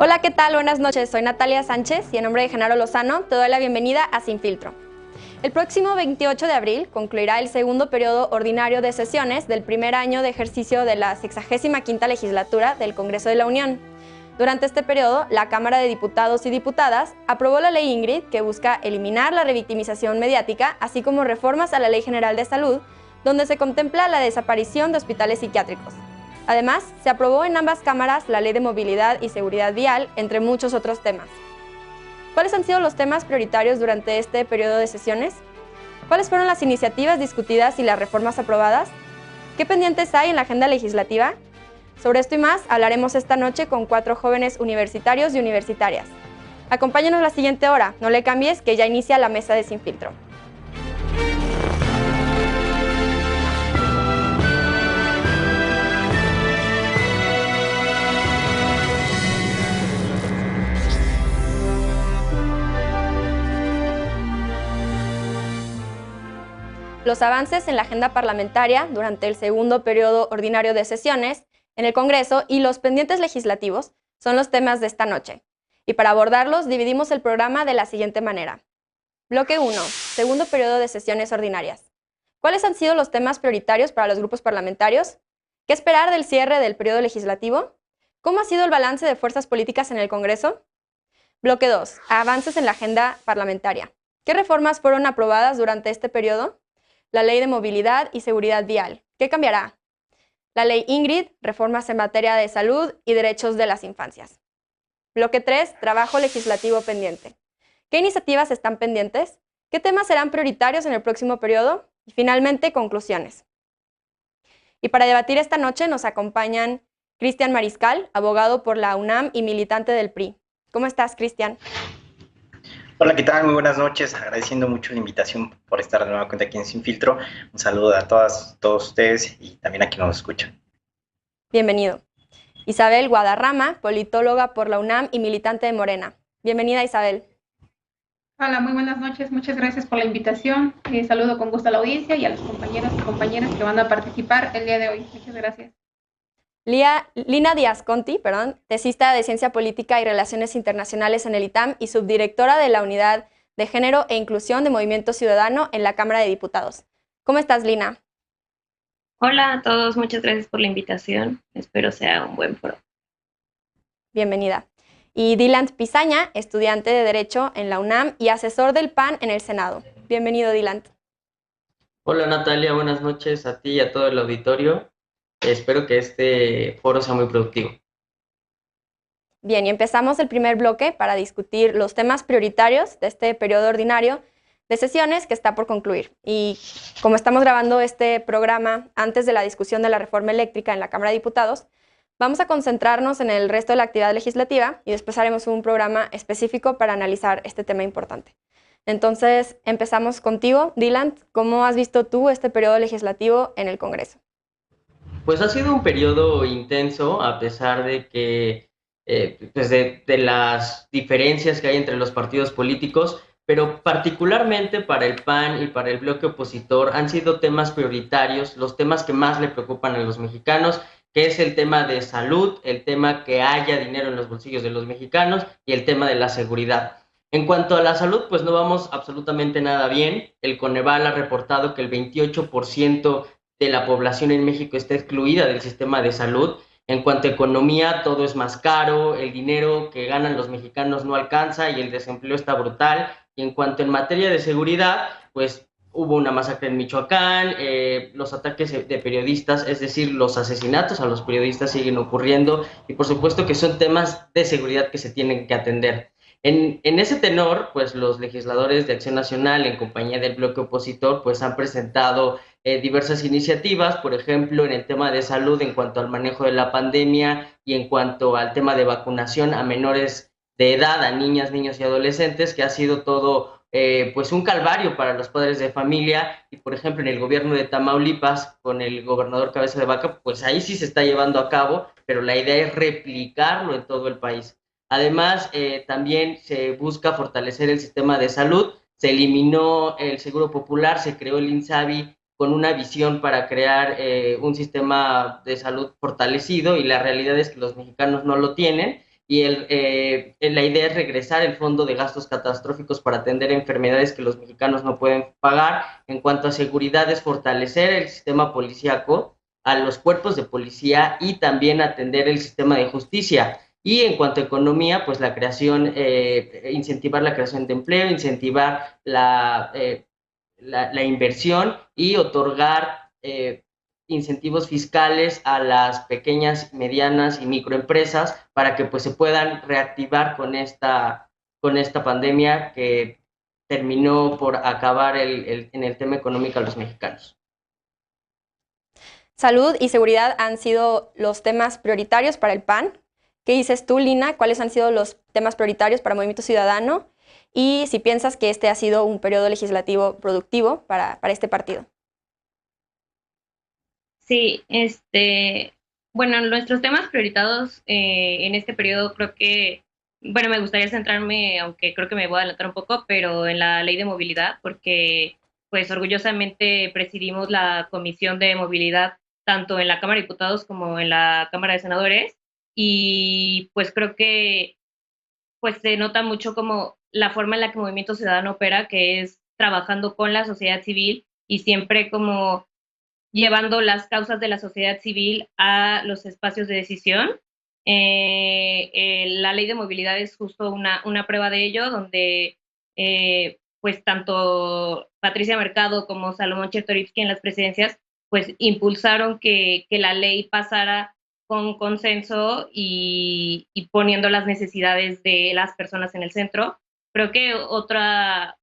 Hola, ¿qué tal? Buenas noches, soy Natalia Sánchez y en nombre de Genaro Lozano te doy la bienvenida a Sin Filtro. El próximo 28 de abril concluirá el segundo periodo ordinario de sesiones del primer año de ejercicio de la 65ª legislatura del Congreso de la Unión. Durante este periodo, la Cámara de Diputados y Diputadas aprobó la Ley Ingrid, que busca eliminar la revictimización mediática, así como reformas a la Ley General de Salud, donde se contempla la desaparición de hospitales psiquiátricos. Además, se aprobó en ambas cámaras la Ley de Movilidad y Seguridad Vial, entre muchos otros temas. ¿Cuáles han sido los temas prioritarios durante este periodo de sesiones? ¿Cuáles fueron las iniciativas discutidas y las reformas aprobadas? ¿Qué pendientes hay en la agenda legislativa? Sobre esto y más hablaremos esta noche con 4 jóvenes universitarios y universitarias. Acompáñanos la siguiente hora, no le cambies que ya inicia la mesa de Sin Filtro. Los avances en la agenda parlamentaria durante el segundo periodo ordinario de sesiones en el Congreso y los pendientes legislativos son los temas de esta noche. Y para abordarlos dividimos el programa de la siguiente manera. Bloque 1. Segundo periodo de sesiones ordinarias. ¿Cuáles han sido los temas prioritarios para los grupos parlamentarios? ¿Qué esperar del cierre del periodo legislativo? ¿Cómo ha sido el balance de fuerzas políticas en el Congreso? Bloque 2. Avances en la agenda parlamentaria. ¿Qué reformas fueron aprobadas durante este periodo? La Ley de Movilidad y Seguridad Vial. ¿Qué cambiará? La Ley Ingrid, reformas en materia de salud y derechos de las infancias. Bloque 3, trabajo legislativo pendiente. ¿Qué iniciativas están pendientes? ¿Qué temas serán prioritarios en el próximo periodo? Y finalmente, conclusiones. Y para debatir esta noche nos acompañan Cristian Mariscal, abogado por la UNAM y militante del PRI. ¿Cómo estás, Cristian? Hola, ¿qué tal? Muy buenas noches. Agradeciendo mucho la invitación por estar de nueva cuenta aquí en Sin Filtro. Un saludo a todos ustedes y también a quienes nos escuchan. Bienvenido. Isabel Guadarrama, politóloga por la UNAM y militante de Morena. Bienvenida, Isabel. Hola, muy buenas noches. Muchas gracias por la invitación. Saludo con gusto a la audiencia y a los compañeros y compañeras que van a participar el día de hoy. Muchas gracias. Lina Díaz Conti, tesista de Ciencia Política y Relaciones Internacionales en el ITAM y subdirectora de la Unidad de Género e Inclusión de Movimiento Ciudadano en la Cámara de Diputados. ¿Cómo estás, Lina? Hola a todos, muchas gracias por la invitación. Espero sea un buen foro. Bienvenida. Y Dylan Pizaña, estudiante de Derecho en la UNAM y asesor del PAN en el Senado. Bienvenido, Dylan. Hola, Natalia, buenas noches a ti y a todo el auditorio. Espero que este foro sea muy productivo. Bien, y empezamos el primer bloque para discutir los temas prioritarios de este periodo ordinario de sesiones que está por concluir. Y como estamos grabando este programa antes de la discusión de la reforma eléctrica en la Cámara de Diputados, vamos a concentrarnos en el resto de la actividad legislativa y después haremos un programa específico para analizar este tema importante. Entonces, empezamos contigo, Dylan. ¿Cómo has visto tú este periodo legislativo en el Congreso? Pues ha sido un periodo intenso, a pesar de que, pues de las diferencias que hay entre los partidos políticos, pero particularmente para el PAN y para el bloque opositor han sido temas prioritarios, los temas que más le preocupan a los mexicanos, que es el tema de salud, el tema que haya dinero en los bolsillos de los mexicanos y el tema de la seguridad. En cuanto a la salud, pues no vamos absolutamente nada bien. El Coneval ha reportado que el 28% de la población en México está excluida del sistema de salud. En cuanto a economía, todo es más caro, el dinero que ganan los mexicanos no alcanza y el desempleo está brutal. Y en cuanto en materia de seguridad, pues hubo una masacre en Michoacán, los ataques de periodistas, es decir, los asesinatos a los periodistas siguen ocurriendo y por supuesto que son temas de seguridad que se tienen que atender. En ese tenor, pues los legisladores de Acción Nacional, en compañía del bloque opositor, pues han presentado diversas iniciativas, por ejemplo, en el tema de salud, en cuanto al manejo de la pandemia y en cuanto al tema de vacunación a menores de edad, a niñas, niños y adolescentes, que ha sido todo pues un calvario para los padres de familia. Y, por ejemplo, en el gobierno de Tamaulipas, con el gobernador Cabeza de Vaca, pues ahí sí se está llevando a cabo, pero la idea es replicarlo en todo el país. Además, también se busca fortalecer el sistema de salud, se eliminó el Seguro Popular, se creó el INSABI con una visión para crear un sistema de salud fortalecido y la realidad es que los mexicanos no lo tienen y la idea es regresar el fondo de gastos catastróficos para atender enfermedades que los mexicanos no pueden pagar. En cuanto a seguridad, es fortalecer el sistema policíaco, a los cuerpos de policía y también atender el sistema de justicia. Y en cuanto a economía, pues la creación, incentivar la creación de empleo, incentivar la inversión y otorgar incentivos fiscales a las pequeñas, medianas y microempresas para que pues se puedan reactivar con esta pandemia que terminó por acabar en el tema económico a los mexicanos. Salud y seguridad han sido los temas prioritarios para el PAN. ¿Qué dices tú, Lina? ¿Cuáles han sido los temas prioritarios para Movimiento Ciudadano? Y si piensas que este ha sido un periodo legislativo productivo para este partido. Sí, bueno, nuestros temas prioritados en este periodo creo que, bueno, me gustaría centrarme, aunque creo que me voy a adelantar un poco, pero en la ley de movilidad, porque pues orgullosamente presidimos la Comisión de Movilidad tanto en la Cámara de Diputados como en la Cámara de Senadores, y pues creo que pues se nota mucho como la forma en la que Movimiento Ciudadano opera, que es trabajando con la sociedad civil y siempre como llevando las causas de la sociedad civil a los espacios de decisión. La ley de movilidad es justo una prueba de ello, donde pues tanto Patricia Mercado como Salomón Chertorivsky en las presidencias pues impulsaron que la ley pasara con consenso y poniendo las necesidades de las personas en el centro. Creo que otra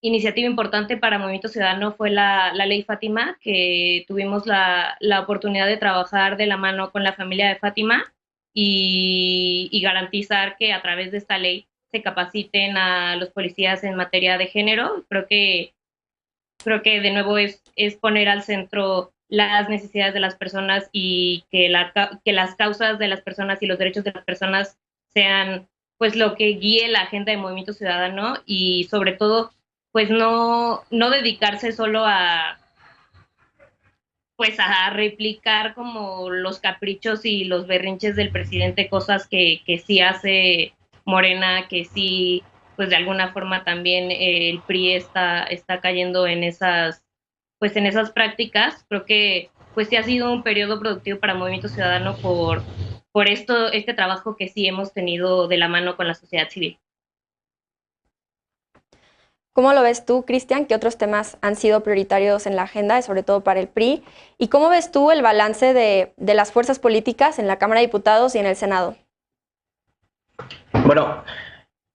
iniciativa importante para Movimiento Ciudadano fue la ley Fátima, que tuvimos la oportunidad de trabajar de la mano con la familia de Fátima y garantizar que a través de esta ley se capaciten a los policías en materia de género. Creo que de nuevo es poner al centro las necesidades de las personas y que las causas de las personas y los derechos de las personas sean pues lo que guíe la agenda de Movimiento Ciudadano, y sobre todo pues no dedicarse solo a replicar como los caprichos y los berrinches del presidente, cosas que sí hace Morena, que sí pues de alguna forma también el PRI está cayendo en esas prácticas. Creo que pues sí ha sido un periodo productivo para Movimiento Ciudadano por este trabajo que sí hemos tenido de la mano con la sociedad civil. ¿Cómo lo ves tú, Cristian? ¿Qué otros temas han sido prioritarios en la agenda, sobre todo para el PRI? ¿Y cómo ves tú el balance de las fuerzas políticas en la Cámara de Diputados y en el Senado? Bueno,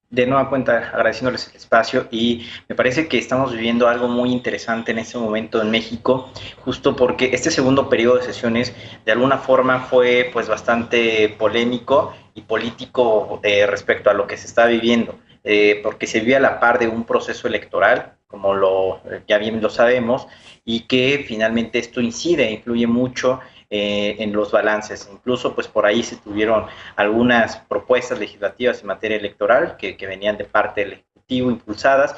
de nueva cuenta, agradeciéndoles el espacio, y me parece que estamos viviendo algo muy interesante en este momento en México, justo porque este segundo periodo de sesiones de alguna forma fue pues bastante polémico y político respecto a lo que se está viviendo. Porque se vive a la par de un proceso electoral, como ya bien lo sabemos, y que finalmente esto influye mucho en los balances. Incluso pues por ahí se tuvieron algunas propuestas legislativas en materia electoral que venían de parte del Ejecutivo impulsadas,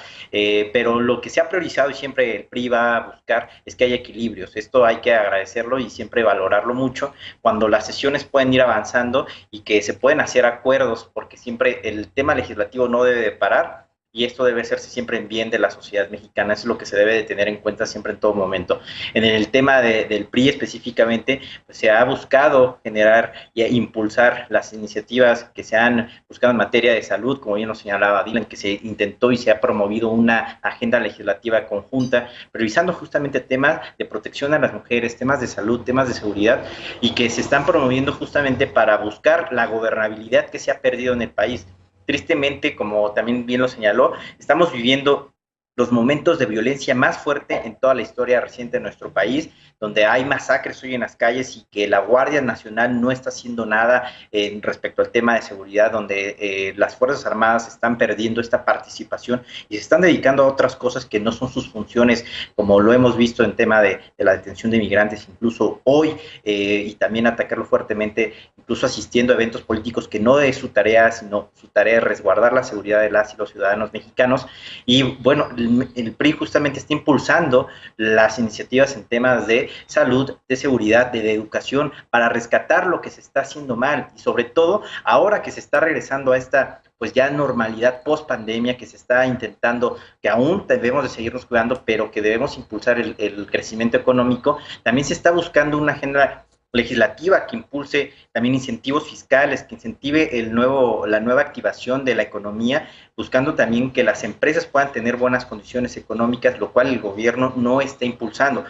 pero lo que se ha priorizado y siempre el PRI va a buscar es que haya equilibrios. Esto hay que agradecerlo y siempre valorarlo mucho cuando las sesiones pueden ir avanzando y que se pueden hacer acuerdos, porque siempre el tema legislativo no debe de parar, y esto debe hacerse siempre en bien de la sociedad mexicana. Eso es lo que se debe de tener en cuenta siempre en todo momento. En el tema del PRI específicamente, pues se ha buscado generar e impulsar las iniciativas que se han buscado en materia de salud, como bien lo señalaba Dylan, que se intentó y se ha promovido una agenda legislativa conjunta, revisando justamente temas de protección a las mujeres, temas de salud, temas de seguridad, y que se están promoviendo justamente para buscar la gobernabilidad que se ha perdido en el país. Tristemente, como también bien lo señaló, estamos viviendo los momentos de violencia más fuerte en toda la historia reciente de nuestro país, donde hay masacres hoy en las calles y que la Guardia Nacional no está haciendo nada respecto al tema de seguridad, donde las Fuerzas Armadas están perdiendo esta participación y se están dedicando a otras cosas que no son sus funciones, como lo hemos visto en tema de la detención de migrantes, incluso hoy, y también atacarlo fuertemente, incluso asistiendo a eventos políticos que no es su tarea, sino su tarea es resguardar la seguridad de las y los ciudadanos mexicanos. Y bueno, el PRI justamente está impulsando las iniciativas en temas de salud, de seguridad, de educación, para rescatar lo que se está haciendo mal, y sobre todo ahora que se está regresando a esta pues ya normalidad post pandemia, que se está intentando, que aún debemos de seguirnos cuidando, pero que debemos impulsar el crecimiento económico. También se está buscando una agenda legislativa que impulse también incentivos fiscales, que incentive la nueva activación de la economía, buscando también que las empresas puedan tener buenas condiciones económicas, lo cual el gobierno no está impulsando.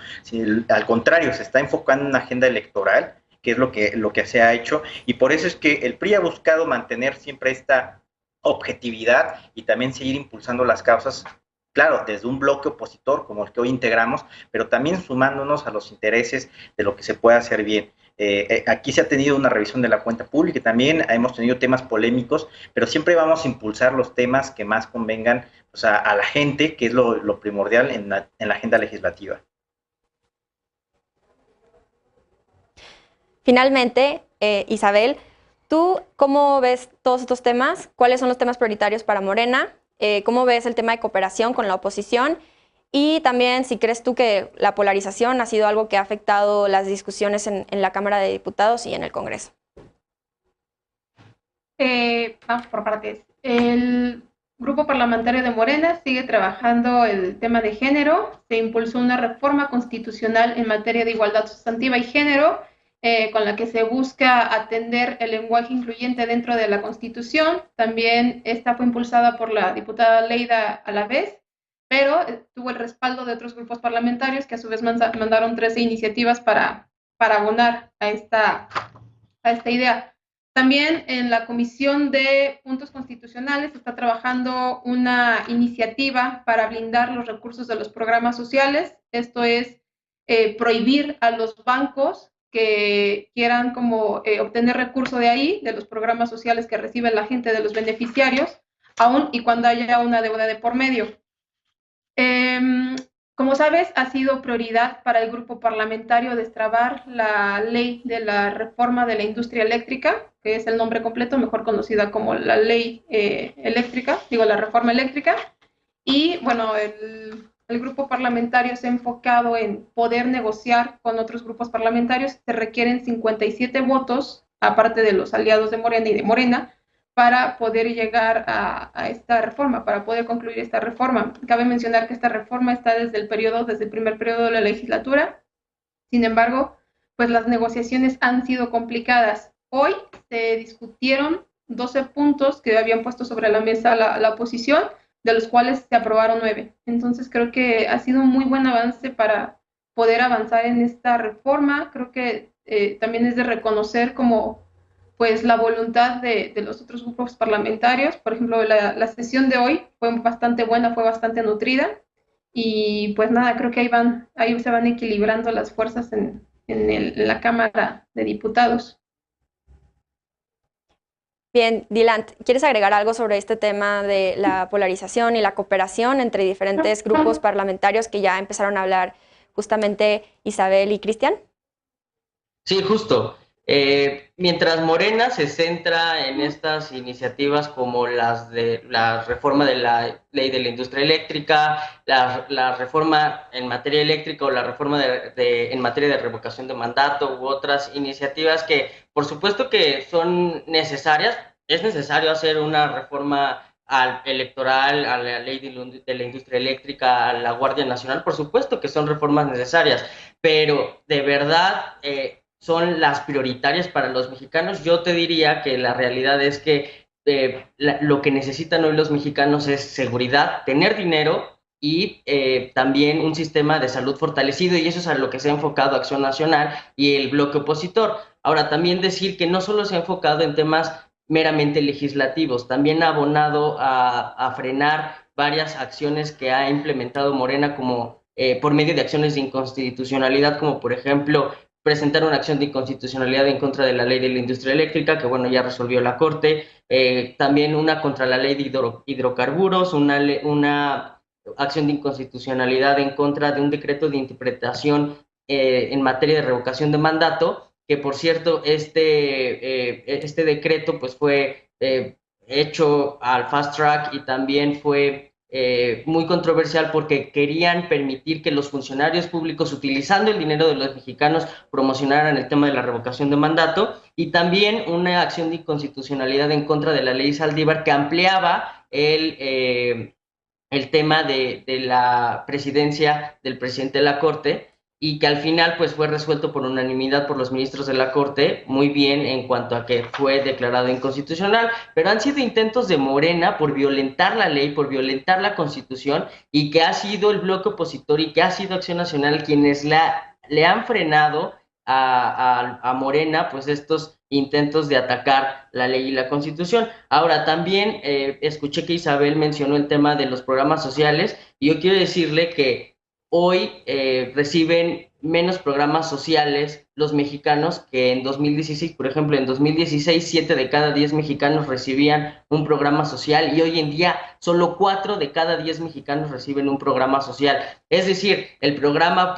Al contrario, se está enfocando en una agenda electoral, que es lo que se ha hecho, y por eso es que el PRI ha buscado mantener siempre esta objetividad y también seguir impulsando las causas, claro, desde un bloque opositor como el que hoy integramos, pero también sumándonos a los intereses de lo que se puede hacer bien. Aquí se ha tenido una revisión de la cuenta pública y también hemos tenido temas polémicos, pero siempre vamos a impulsar los temas que más convengan, pues, a la gente, que es lo primordial en la agenda legislativa. Finalmente, Isabel, ¿tú cómo ves todos estos temas? ¿Cuáles son los temas prioritarios para Morena? ¿Cómo ves el tema de cooperación con la oposición? Y también si crees tú que la polarización ha sido algo que ha afectado las discusiones en la Cámara de Diputados y en el Congreso. Vamos por partes. El Grupo Parlamentario de Morena sigue trabajando el tema de género. Se impulsó una reforma constitucional en materia de igualdad sustantiva y género, con la que se busca atender el lenguaje incluyente dentro de la Constitución. También esta fue impulsada por la diputada Leida Alavés, pero tuvo el respaldo de otros grupos parlamentarios que a su vez mandaron 13 iniciativas para abonar a esta idea. También en la Comisión de Puntos Constitucionales se está trabajando una iniciativa para blindar los recursos de los programas sociales. Esto es prohibir a los bancos que quieran obtener recursos de ahí, de los programas sociales que recibe la gente de los beneficiarios, aun y cuando haya una deuda de por medio. Como sabes, ha sido prioridad para el grupo parlamentario destrabar la ley de la reforma de la industria eléctrica, que es el nombre completo, mejor conocida como la ley la reforma eléctrica. Y bueno, el grupo parlamentario se ha enfocado en poder negociar con otros grupos parlamentarios. Se requieren 57 votos, aparte de los aliados de Morena y de Morena, para poder llegar a esta reforma, para poder concluir esta reforma. Cabe mencionar que esta reforma está desde el primer periodo de la legislatura. Sin embargo, pues las negociaciones han sido complicadas. Hoy se discutieron 12 puntos que habían puesto sobre la mesa la oposición, de los cuales se aprobaron 9. Entonces creo que ha sido un muy buen avance para poder avanzar en esta reforma. Creo que también es de reconocer como pues la voluntad de los otros grupos parlamentarios. Por ejemplo, la sesión de hoy fue bastante buena, fue bastante nutrida, y pues nada, creo que ahí se van equilibrando las fuerzas en la Cámara de Diputados. Bien, Dylan, ¿quieres agregar algo sobre este tema de la polarización y la cooperación entre diferentes grupos parlamentarios que ya empezaron a hablar justamente Isabel y Cristian? Sí, justo. Mientras Morena se centra en estas iniciativas como las de la reforma de la ley de la industria eléctrica, la reforma en materia eléctrica o la reforma en materia de revocación de mandato u otras iniciativas que por supuesto que son necesarias, es necesario hacer una reforma electoral, a la ley de la industria eléctrica, a la Guardia Nacional, por supuesto que son reformas necesarias, pero de verdad son las prioritarias para los mexicanos. Yo te diría que la realidad es que lo que necesitan hoy los mexicanos es seguridad, tener dinero y también un sistema de salud fortalecido, y eso es a lo que se ha enfocado Acción Nacional y el bloque opositor. Ahora, también decir que no solo se ha enfocado en temas meramente legislativos, también ha abonado a frenar varias acciones que ha implementado Morena como por medio de acciones de inconstitucionalidad, como por ejemplo presentar una acción de inconstitucionalidad en contra de la ley de la industria eléctrica, que bueno, ya resolvió la Corte, también una contra la ley de hidrocarburos, una acción de inconstitucionalidad en contra de un decreto de interpretación en materia de revocación de mandato, que por cierto, este decreto pues fue hecho al fast track y también fue muy controversial porque querían permitir que los funcionarios públicos, utilizando el dinero de los mexicanos, promocionaran el tema de la revocación de mandato, y también una acción de inconstitucionalidad en contra de la ley Saldívar que ampliaba el tema de la presidencia del presidente de la Corte, y que al final pues fue resuelto por unanimidad por los ministros de la Corte, muy bien en cuanto a que fue declarado inconstitucional, pero han sido intentos de Morena por violentar la ley, por violentar la Constitución, y que ha sido el bloque opositor y que ha sido Acción Nacional quienes le han frenado a Morena pues estos intentos de atacar la ley y la Constitución. Ahora, también escuché que Isabel mencionó el tema de los programas sociales, y yo quiero decirle que hoy reciben menos programas sociales los mexicanos que en 2016. Por ejemplo, en 2016, 7 de cada 10 mexicanos recibían un programa social, y hoy en día solo 4 de cada 10 mexicanos reciben un programa social. Es decir, el programa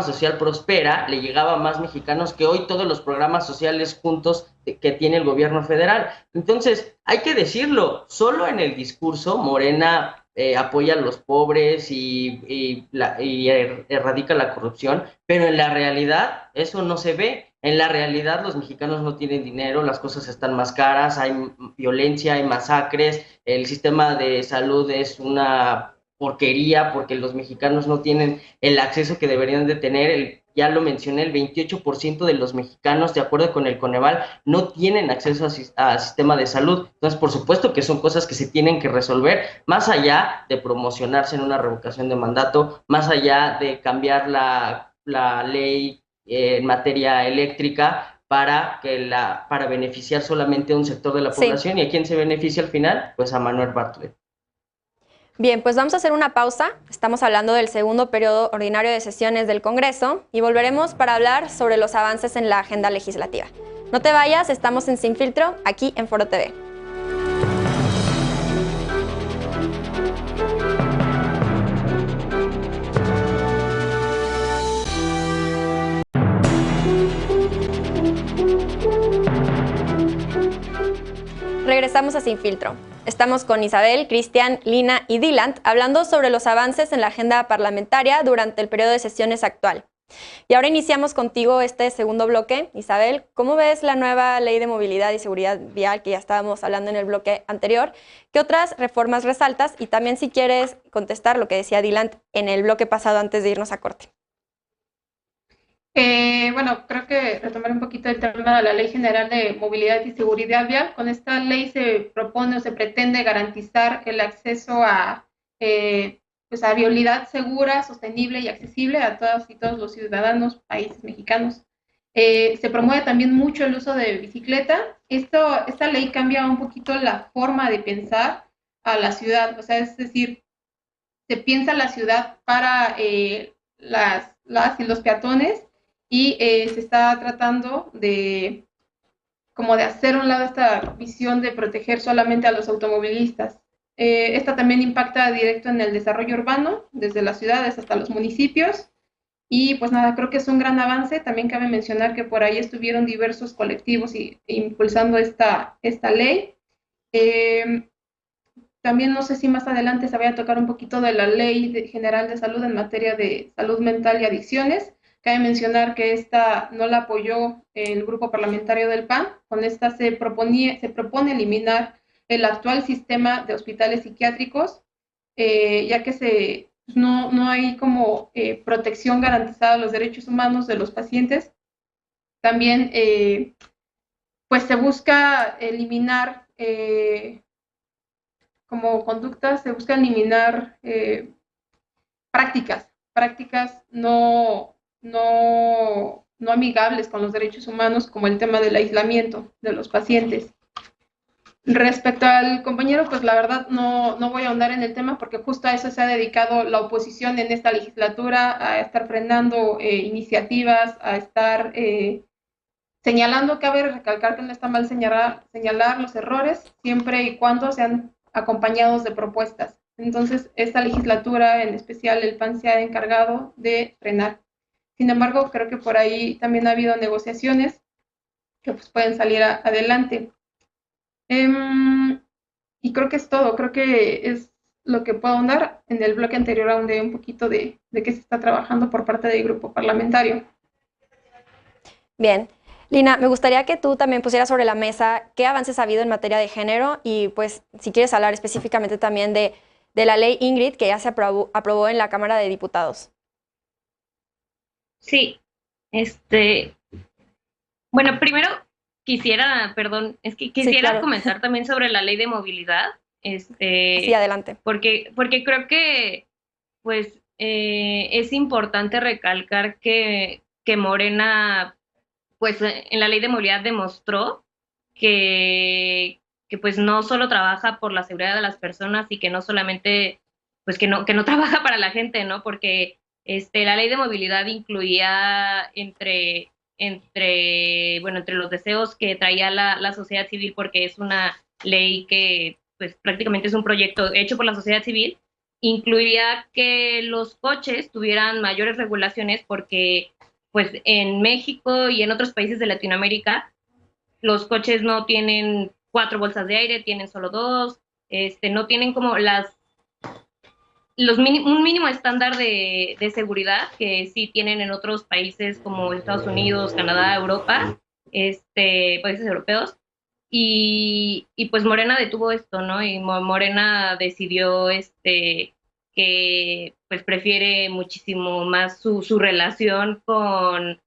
social Prospera le llegaba a más mexicanos que hoy todos los programas sociales juntos que tiene el gobierno federal. Entonces, hay que decirlo, solo en el discurso Morena apoya a los pobres y erradica la corrupción, pero en la realidad eso no se ve. En la realidad los mexicanos no tienen dinero, las cosas están más caras, hay violencia, hay masacres, el sistema de salud es una porquería porque los mexicanos no tienen el acceso que deberían de tener. Ya lo mencioné, el 28% de los mexicanos, de acuerdo con el Coneval, no tienen acceso a sistema de salud. Entonces, por supuesto que son cosas que se tienen que resolver, más allá de promocionarse en una revocación de mandato, más allá de cambiar la ley en materia eléctrica para beneficiar solamente a un sector de la población. ¿Y a quién se beneficia al final? Pues a Manuel Bartlett. Bien, pues vamos a hacer una pausa. Estamos hablando del segundo periodo ordinario de sesiones del Congreso y volveremos para hablar sobre los avances en la agenda legislativa. No te vayas, estamos en Sin Filtro, aquí en Foro TV. Regresamos a Sin Filtro. Estamos con Isabel, Cristian, Lina y Dylan hablando sobre los avances en la agenda parlamentaria durante el periodo de sesiones actual. Y ahora iniciamos contigo este segundo bloque. Isabel, ¿cómo ves la nueva ley de movilidad y seguridad vial que ya estábamos hablando en el bloque anterior? ¿Qué otras reformas resaltas? Y también si quieres contestar lo que decía Dylan en el bloque pasado antes de irnos a corte. Bueno, creo que retomar un poquito el tema de la Ley General de Movilidad y Seguridad Vial. Con esta ley se propone o se pretende garantizar el acceso a vialidad segura, sostenible y accesible a todas y todos los ciudadanos, países mexicanos. Se promueve también mucho el uso de bicicleta. Esta ley cambia un poquito la forma de pensar a la ciudad, o sea, es decir, se piensa la ciudad para las y los peatones, y se está tratando de hacer a un lado esta visión de proteger solamente a los automovilistas. Esta también impacta directo en el desarrollo urbano, desde las ciudades hasta los municipios, y pues nada, creo que es un gran avance. También cabe mencionar que por ahí estuvieron diversos colectivos impulsando esta ley. También no sé si más adelante se vaya a tocar un poquito de la Ley General de Salud en materia de salud mental y adicciones. Cabe mencionar que esta no la apoyó el grupo parlamentario del PAN. Con esta se propone eliminar el actual sistema de hospitales psiquiátricos, ya que no hay como protección garantizada a los derechos humanos de los pacientes. También pues se busca eliminar como conductas, se busca eliminar prácticas no amigables con los derechos humanos, como el tema del aislamiento de los pacientes. Respecto al compañero, pues la verdad no voy a ahondar en el tema, porque justo a eso se ha dedicado la oposición en esta legislatura, a estar frenando iniciativas, a estar señalando. Cabe recalcar que no está mal señalar los errores, siempre y cuando sean acompañados de propuestas. Entonces, esta legislatura, en especial el PAN, se ha encargado de frenar. Sin embargo, creo que por ahí también ha habido negociaciones que pues pueden salir adelante. Y creo que es todo. Creo que es lo que puedo ahondar. En el bloque anterior ahondé un poquito de qué se está trabajando por parte del grupo parlamentario. Bien. Lina, me gustaría que tú también pusieras sobre la mesa qué avances ha habido en materia de género y pues si quieres hablar específicamente también de la ley Ingrid que ya se aprobó en la Cámara de Diputados. Sí, bueno, primero quisiera claro. comentar también sobre la ley de movilidad, Sí, adelante. porque creo que, pues, es importante recalcar que Morena, pues, en la ley de movilidad demostró que pues no solo trabaja por la seguridad de las personas y que no solamente, pues que no trabaja para la gente, ¿no? Porque la ley de movilidad incluía entre los deseos que traía la sociedad civil, porque es una ley que pues prácticamente es un proyecto hecho por la sociedad civil, incluía que los coches tuvieran mayores regulaciones porque pues en México y en otros países de Latinoamérica los coches no tienen 4 bolsas de aire, tienen solo 2, no tienen como un mínimo estándar de seguridad que sí tienen en otros países como Estados Unidos, Canadá, Europa, países europeos. Y pues Morena detuvo esto, ¿no? Y Morena decidió que pues prefiere muchísimo más su relación con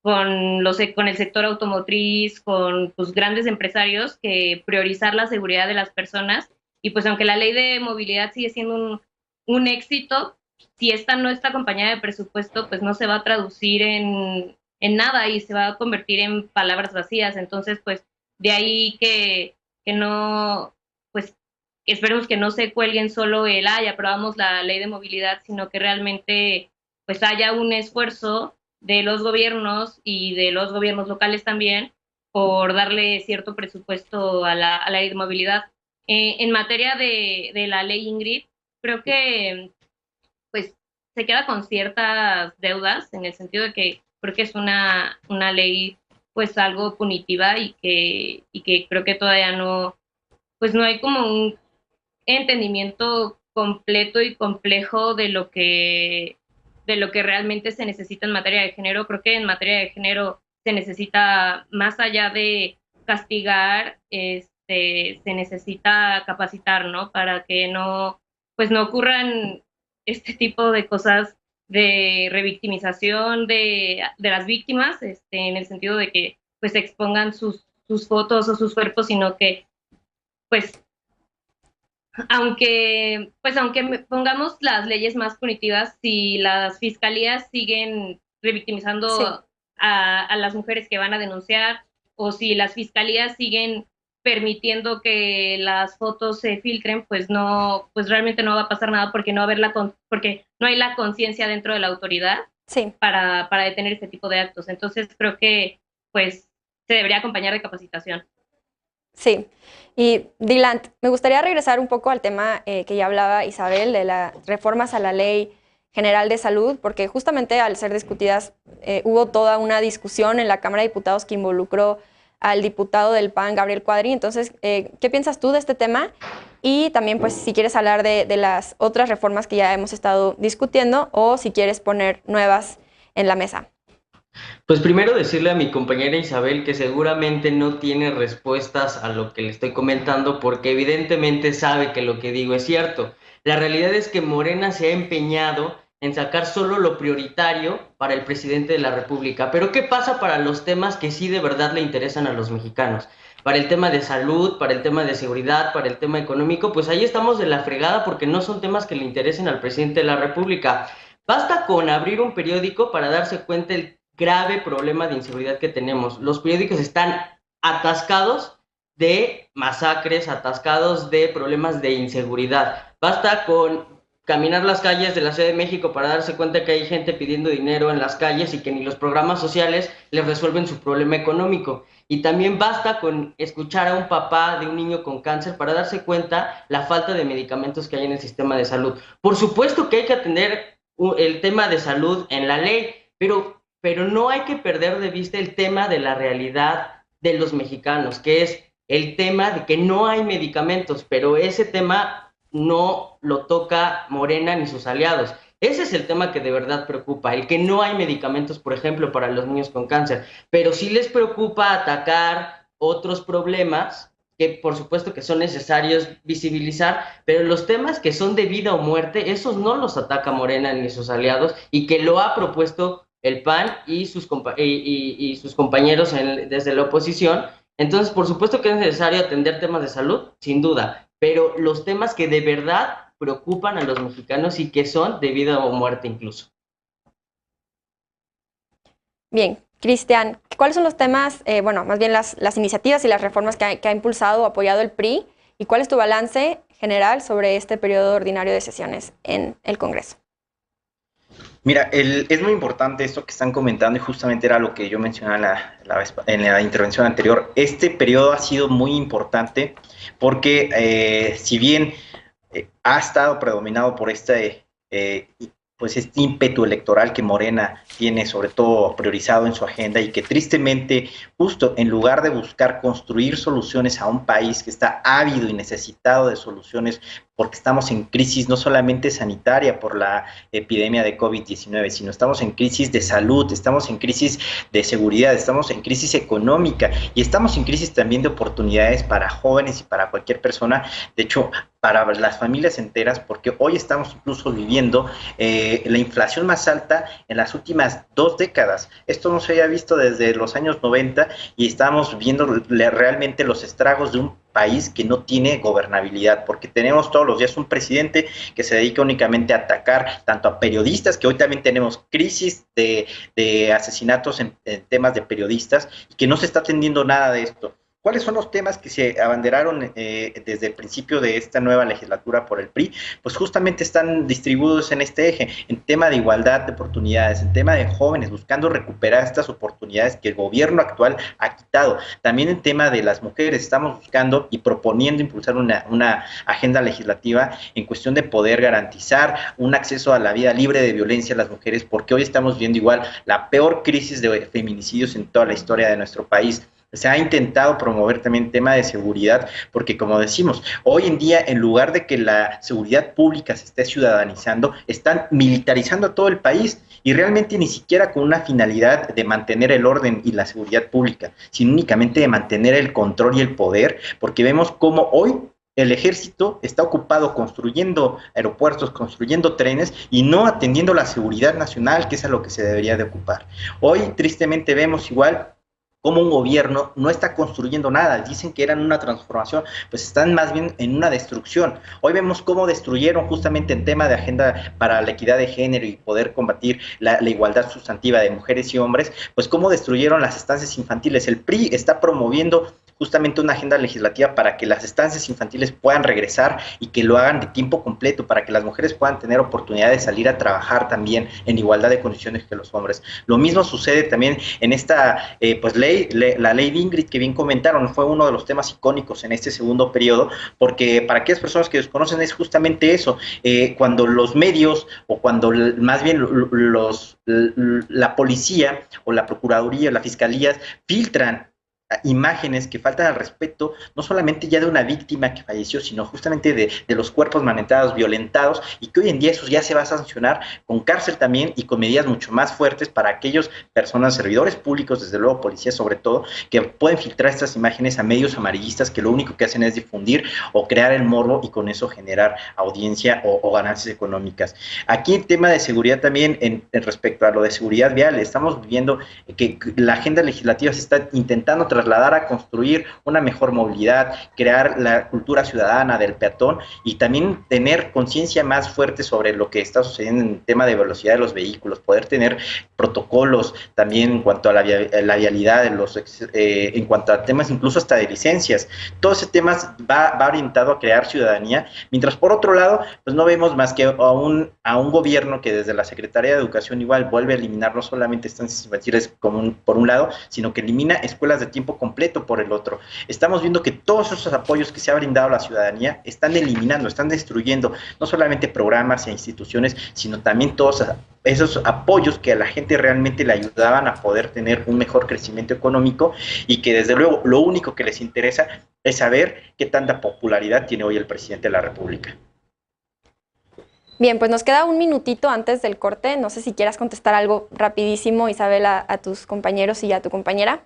el sector automotriz, con pues, grandes empresarios, que priorizar la seguridad de las personas. Y pues aunque la ley de movilidad sigue siendo un éxito, si esta no está acompañada de presupuesto, pues no se va a traducir en nada y se va a convertir en palabras vacías. Entonces, pues de ahí que no, pues esperemos que no se cuelguen solo ya aprobamos la ley de movilidad, sino que realmente pues haya un esfuerzo de los gobiernos y de los gobiernos locales también por darle cierto presupuesto a la ley de movilidad. En materia de la ley Ingrid, creo que pues se queda con ciertas deudas en el sentido de que creo que es una ley pues algo punitiva y que creo que todavía pues no hay como un entendimiento completo y complejo de lo que realmente se necesita en materia de género. Creo que en materia de género se necesita, más allá de castigar, se necesita capacitar, ¿no? Para que pues no ocurran este tipo de cosas de revictimización de las víctimas, en el sentido de que pues expongan sus fotos o sus cuerpos, sino que pues aunque pongamos las leyes más punitivas, si las fiscalías siguen revictimizando a las mujeres que van a denunciar, o si las fiscalías siguen permitiendo que las fotos se filtren, pues realmente no va a pasar nada porque porque no hay la conciencia dentro de la autoridad para detener este tipo de actos. Entonces creo que pues se debería acompañar de capacitación. Sí, y Dylan, me gustaría regresar un poco al tema que ya hablaba Isabel, de las reformas a la Ley General de Salud, porque justamente al ser discutidas hubo toda una discusión en la Cámara de Diputados que involucró al diputado del PAN, Gabriel Cuadri. Entonces, ¿qué piensas tú de este tema? Y también, pues, si quieres hablar de las otras reformas que ya hemos estado discutiendo o si quieres poner nuevas en la mesa. Pues primero decirle a mi compañera Isabel que seguramente no tiene respuestas a lo que le estoy comentando porque evidentemente sabe que lo que digo es cierto. La realidad es que Morena se ha empeñado en sacar solo lo prioritario para el presidente de la República. Pero ¿qué pasa para los temas que sí de verdad le interesan a los mexicanos? Para el tema de salud, para el tema de seguridad, para el tema económico, pues ahí estamos de la fregada porque no son temas que le interesen al presidente de la República. Basta con abrir un periódico para darse cuenta el grave problema de inseguridad que tenemos. Los periódicos están atascados de masacres, atascados de problemas de inseguridad. Basta con caminar las calles de la Ciudad de México para darse cuenta que hay gente pidiendo dinero en las calles y que ni los programas sociales les resuelven su problema económico. Y también basta con escuchar a un papá de un niño con cáncer para darse cuenta la falta de medicamentos que hay en el sistema de salud. Por supuesto que hay que atender el tema de salud en la ley, pero no hay que perder de vista el tema de la realidad de los mexicanos, que es el tema de que no hay medicamentos, pero ese tema no lo toca Morena ni sus aliados. Ese es el tema que de verdad preocupa, el que no hay medicamentos, por ejemplo, para los niños con cáncer, pero sí les preocupa atacar otros problemas que por supuesto que son necesarios visibilizar, pero los temas que son de vida o muerte, esos no los ataca Morena ni sus aliados, y que lo ha propuesto el PAN y sus compañeros desde la oposición. Entonces, por supuesto que es necesario atender temas de salud, sin duda, pero los temas que de verdad preocupan a los mexicanos y que son de vida o muerte incluso. Bien, Cristian, ¿cuáles son los temas, bueno, más bien las iniciativas y las reformas que ha impulsado o apoyado el PRI? ¿Y cuál es tu balance general sobre este periodo ordinario de sesiones en el Congreso? Mira, es muy importante esto que están comentando y justamente era lo que yo mencionaba en la intervención anterior. Este periodo ha sido muy importante porque si bien ha estado predominado por pues este ímpetu electoral que Morena tiene sobre todo priorizado en su agenda y que tristemente justo en lugar de buscar construir soluciones a un país que está ávido y necesitado de soluciones porque estamos en crisis no solamente sanitaria por la epidemia de COVID-19, sino estamos en crisis de salud, estamos en crisis de seguridad, estamos en crisis económica y estamos en crisis también de oportunidades para jóvenes y para cualquier persona, de hecho, para las familias enteras, porque hoy estamos incluso viviendo la inflación más alta en las últimas 2 décadas. Esto no se había visto desde los años 90 y estamos viendo realmente los estragos de un país que no tiene gobernabilidad, porque tenemos todos los días un presidente que se dedica únicamente a atacar tanto a periodistas, que hoy también tenemos crisis de asesinatos en temas de periodistas, y que no se está atendiendo nada de esto. ¿Cuáles son los temas que se abanderaron desde el principio de esta nueva legislatura por el PRI? Pues justamente están distribuidos en este eje, en tema de igualdad de oportunidades, en tema de jóvenes, buscando recuperar estas oportunidades que el gobierno actual ha quitado. También en tema de las mujeres, estamos buscando y proponiendo impulsar una agenda legislativa en cuestión de poder garantizar un acceso a la vida libre de violencia a las mujeres, porque hoy estamos viendo igual la peor crisis de feminicidios en toda la historia de nuestro país. Se ha intentado promover también tema de seguridad, porque como decimos, hoy en día en lugar de que la seguridad pública se esté ciudadanizando, están militarizando a todo el país y realmente ni siquiera con una finalidad de mantener el orden y la seguridad pública, sino únicamente de mantener el control y el poder, porque vemos cómo hoy el ejército está ocupado construyendo aeropuertos, construyendo trenes y no atendiendo la seguridad nacional, que es a lo que se debería de ocupar. Hoy tristemente vemos igual como un gobierno no está construyendo nada, dicen que eran una transformación, pues están más bien en una destrucción. Hoy vemos cómo destruyeron justamente en tema de agenda para la equidad de género y poder combatir la igualdad sustantiva de mujeres y hombres, pues cómo destruyeron las estancias infantiles. El PRI está promoviendo justamente una agenda legislativa para que las estancias infantiles puedan regresar y que lo hagan de tiempo completo, para que las mujeres puedan tener oportunidad de salir a trabajar también en igualdad de condiciones que los hombres. Lo mismo sucede también en esta pues la ley de Ingrid que bien comentaron, fue uno de los temas icónicos en este segundo periodo, porque para aquellas personas que desconocen es justamente eso, cuando los medios o cuando más bien la policía o la procuraduría o la fiscalía filtran imágenes que faltan al respeto, no solamente ya de una víctima que falleció, sino justamente de los cuerpos manetados, violentados, y que hoy en día eso ya se va a sancionar con cárcel también y con medidas mucho más fuertes para aquellos personas, servidores públicos, desde luego policías sobre todo, que pueden filtrar estas imágenes a medios amarillistas que lo único que hacen es difundir o crear el morbo y con eso generar audiencia o ganancias económicas. Aquí el tema de seguridad también, en respecto a lo de seguridad vial, estamos viendo que la agenda legislativa se está intentando trasladar a construir una mejor movilidad, crear la cultura ciudadana del peatón y también tener conciencia más fuerte sobre lo que está sucediendo en el tema de velocidad de los vehículos, poder tener protocolos también en cuanto a la vialidad, en cuanto a temas incluso hasta de licencias. Todo ese tema va orientado a crear ciudadanía, mientras por otro lado, pues no vemos más que a un gobierno que desde la Secretaría de Educación igual vuelve a eliminar no solamente estancias infantiles por un lado, sino que elimina escuelas de tiempo completo por el otro. Estamos viendo que todos esos apoyos que se ha brindado a la ciudadanía están eliminando, están destruyendo no solamente programas e instituciones, sino también todos esos apoyos que a la gente realmente le ayudaban a poder tener un mejor crecimiento económico y que desde luego lo único que les interesa es saber qué tanta popularidad tiene hoy el presidente de la República. Bien, pues nos queda un minutito antes del corte. No sé si quieras contestar algo rapidísimo, Isabela, a tus compañeros y a tu compañera.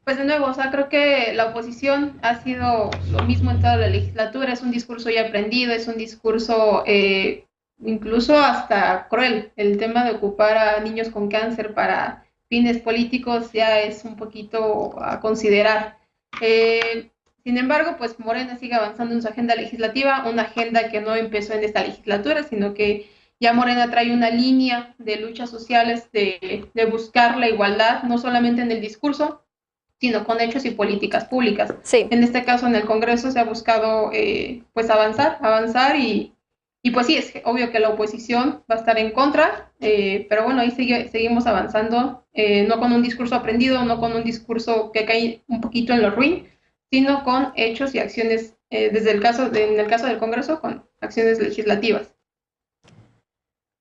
Pues de nuevo, o sea, creo que la oposición ha sido lo mismo en toda la legislatura, es un discurso ya aprendido, es un discurso incluso hasta cruel. El tema de ocupar a niños con cáncer para fines políticos ya es un poquito a considerar. Sin embargo, pues Morena sigue avanzando en su agenda legislativa, una agenda que no empezó en esta legislatura, sino que ya Morena trae una línea de luchas sociales, de buscar la igualdad, no solamente en el discurso, sino con hechos y políticas públicas. Sí. En este caso, en el Congreso se ha buscado pues avanzar y pues sí, es obvio que la oposición va a estar en contra, pero bueno, ahí seguimos avanzando, no con un discurso aprendido, no con un discurso que cae un poquito en lo ruin, sino con hechos y acciones, en el caso del Congreso, con acciones legislativas.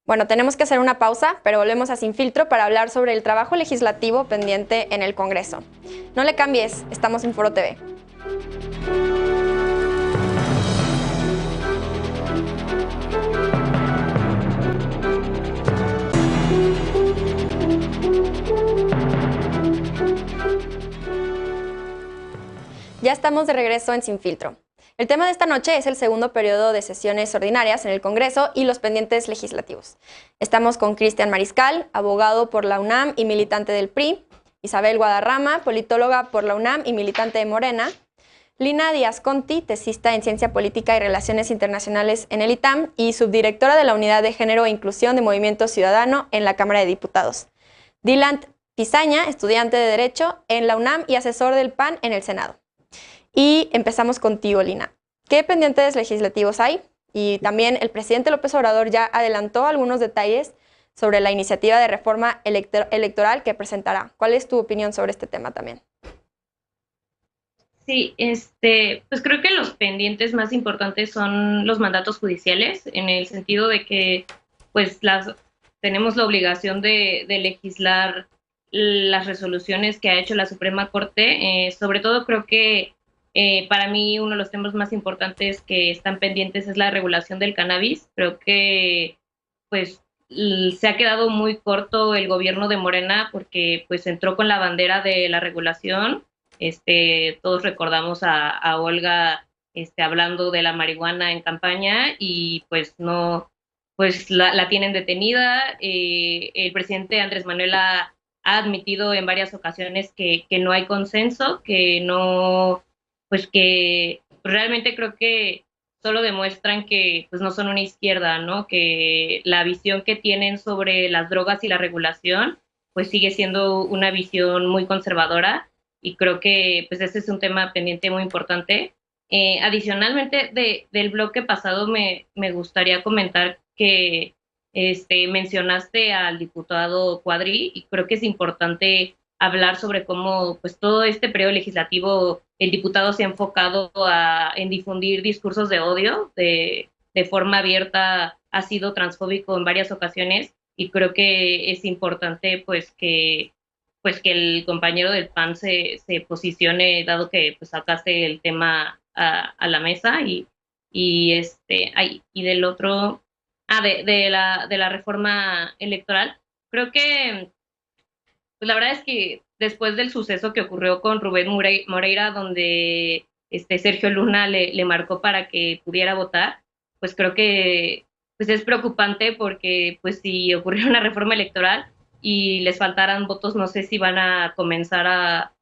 Bueno, tenemos que hacer una pausa, pero volvemos a Sin Filtro para hablar sobre el trabajo legislativo pendiente en el Congreso. No le cambies, estamos en Foro TV. Ya estamos de regreso en Sin Filtro. El tema de esta noche es el segundo periodo de sesiones ordinarias en el Congreso y los pendientes legislativos. Estamos con Cristian Mariscal, abogado por la UNAM y militante del PRI, Isabel Guadarrama, politóloga por la UNAM y militante de Morena, Lina Díaz Conti, tesista en Ciencia Política y Relaciones Internacionales en el ITAM y subdirectora de la Unidad de Género e Inclusión de Movimiento Ciudadano en la Cámara de Diputados, Dylan Pizaña, estudiante de Derecho en la UNAM y asesor del PAN en el Senado. Y empezamos contigo, Lina. ¿Qué pendientes legislativos hay? Y también el presidente López Obrador ya adelantó algunos detalles sobre la iniciativa de reforma electoral que presentará. ¿Cuál es tu opinión sobre este tema también? Sí, pues creo que los pendientes más importantes son los mandatos judiciales, en el sentido de que pues tenemos la obligación de legislar las resoluciones que ha hecho la Suprema Corte. Sobre todo creo que para mí uno de los temas más importantes que están pendientes es la regulación del cannabis. Creo que pues se ha quedado muy corto el gobierno de Morena porque pues entró con la bandera de la regulación. Todos recordamos a Olga hablando de la marihuana en campaña y pues no, pues la tienen detenida. El presidente Andrés Manuel ha admitido en varias ocasiones que no hay consenso, que no, pues que realmente creo que solo demuestran que pues no son una izquierda, ¿no? Que la visión que tienen sobre las drogas y la regulación pues sigue siendo una visión muy conservadora y creo que pues ese es un tema pendiente muy importante. Adicionalmente del bloque pasado me gustaría comentar que mencionaste al diputado Cuadri y creo que es importante hablar sobre cómo pues todo este periodo legislativo el diputado se ha enfocado en difundir discursos de odio, de forma abierta ha sido transfóbico en varias ocasiones y creo que es importante pues que el compañero del PAN se posicione, dado que pues sacaste el tema a la mesa y del otro, de la reforma electoral. Creo que pues la verdad es que después del suceso que ocurrió con Rubén Moreira, donde Sergio Luna le marcó para que pudiera votar, pues creo que pues es preocupante porque pues si ocurriera una reforma electoral y les faltaran votos, no sé si van a comenzar a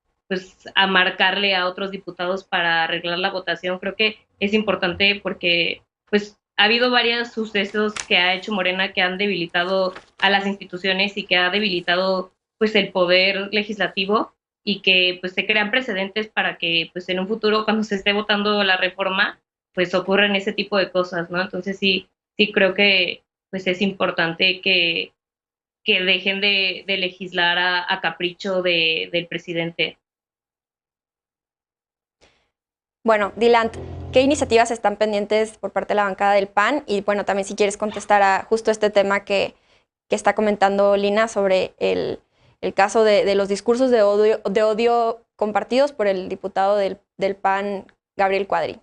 marcarle a otros diputados para arreglar la votación. Creo que es importante porque pues ha habido varios sucesos que ha hecho Morena que han debilitado a las instituciones y que ha debilitado pues el poder legislativo y que pues se crean precedentes para que pues en un futuro cuando se esté votando la reforma pues ocurran ese tipo de cosas, ¿no? Entonces sí creo que pues es importante que dejen de legislar a capricho del presidente. Bueno, Dylan, ¿qué iniciativas están pendientes por parte de la bancada del PAN? Y bueno, también si quieres contestar a justo este tema que está comentando Lina sobre el caso de los discursos de odio compartidos por el diputado del PAN, Gabriel Cuadri.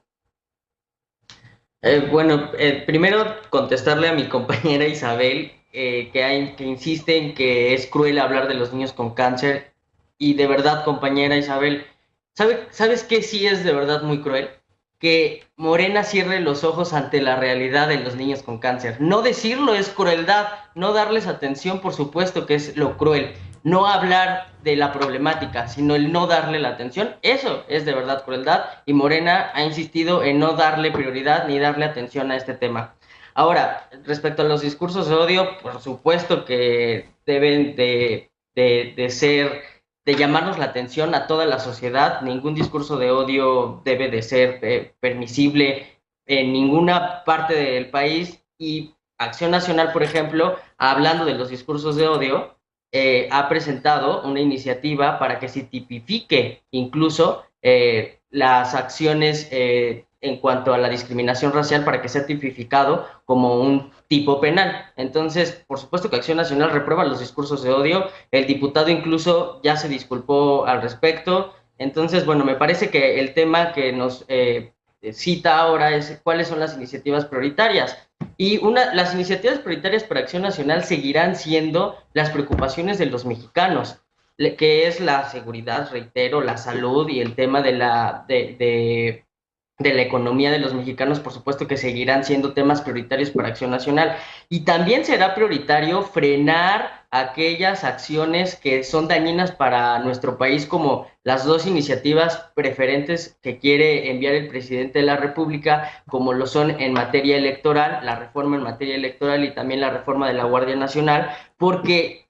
Primero contestarle a mi compañera Isabel, que insiste en que es cruel hablar de los niños con cáncer. Y de verdad, compañera Isabel, ¿sabes qué sí es de verdad muy cruel? Que Morena cierre los ojos ante la realidad de los niños con cáncer. No decirlo es crueldad, no darles atención, por supuesto que es lo cruel. No hablar de la problemática, sino el no darle la atención, eso es de verdad crueldad, y Morena ha insistido en no darle prioridad ni darle atención a este tema. Ahora, respecto a los discursos de odio, por supuesto que deben de ser, de llamarnos la atención a toda la sociedad. Ningún discurso de odio debe de ser permisible en ninguna parte del país, y Acción Nacional, por ejemplo, hablando de los discursos de odio, ha presentado una iniciativa para que se tipifique incluso las acciones en cuanto a la discriminación racial, para que sea tipificado como un tipo penal. Entonces, por supuesto que Acción Nacional reprueba los discursos de odio, el diputado incluso ya se disculpó al respecto. Entonces, bueno, me parece que el tema que nos cita ahora es cuáles son las iniciativas prioritarias. Y las iniciativas prioritarias para Acción Nacional seguirán siendo las preocupaciones de los mexicanos, que es la seguridad, reitero, la salud y el tema de la economía de los mexicanos. Por supuesto que seguirán siendo temas prioritarios para Acción Nacional. Y también será prioritario frenar aquellas acciones que son dañinas para nuestro país, como las dos iniciativas preferentes que quiere enviar el presidente de la República, como lo son en materia electoral, la reforma en materia electoral y también la reforma de la Guardia Nacional, porque